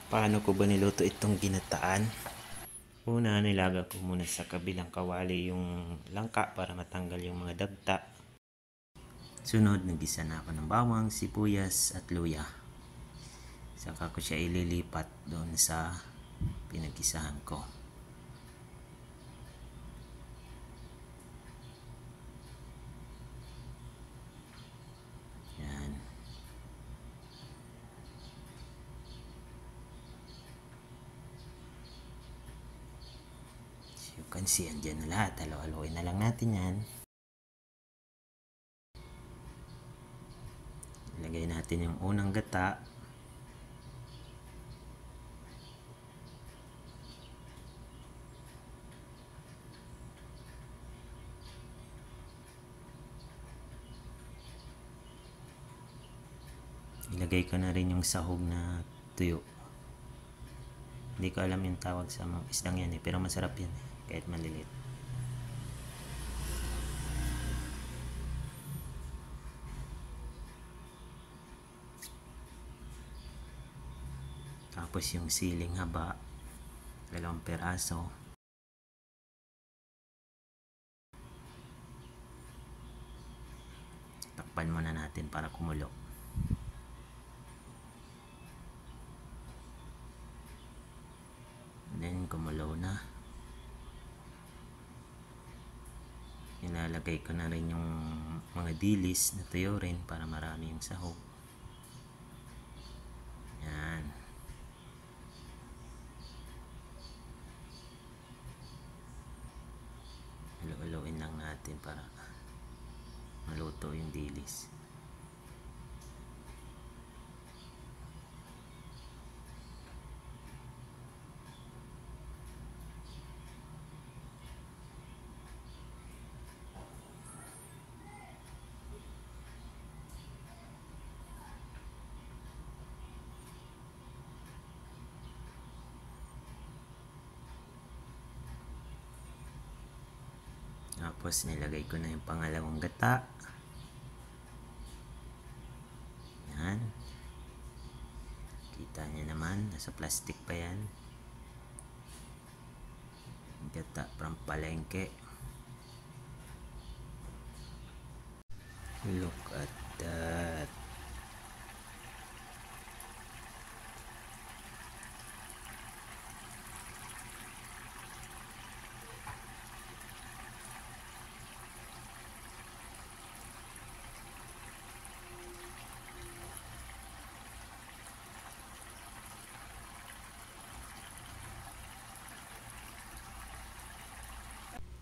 Paano ko ba niluto itong ginataan? Una, nilaga ko muna sa kabilang kawali yung langka para matanggal yung mga dagta. Sunod, nagisa na ako ng bawang, sibuyas at luya. Saka ko siya ililipat doon sa pinag-isahan ko. Yan. So you can see, andyan na lahat. Halo-haloin na lang natin yan. Ilagay natin yung unang gata. Ilagay ko na rin yung sahog na tuyo. Hindi ko alam yung tawag sa mga isdang yan pero masarap yan kahit maliliit. Tapos yung siling haba, 2 peraso. Takpan muna natin para kumulo. Then kumulo na. Ilalagay ko na rin yung mga dilis na tuyo rin para marami yung sahog. Yan. Halo-haloin lang natin para maluto yung dilis. Tapos nilagay ko na yung pangalawang gata. Yan. Kita nyo naman, nasa plastic pa yan. Gata from palengke. Look at that.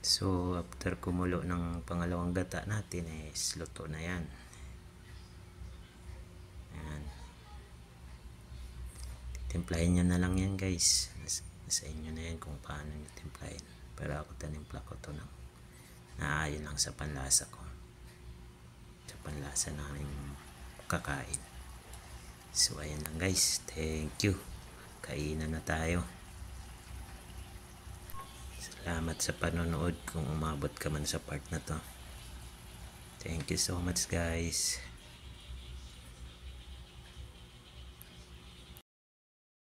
So, after kumulo ng pangalawang gata natin, luto na yan. Ayan. Timplahin nyo na lang yan guys. Nasa inyo na yan kung paano nyo timplahin. Pero ako tanimpla ko to ng naayon lang sa panlasa ko. Sa panlasa namin kakain. So, ayan lang guys. Thank you. Kainan na tayo. Salamat sa panonood kung umabot ka man sa part na to. Thank you so much guys.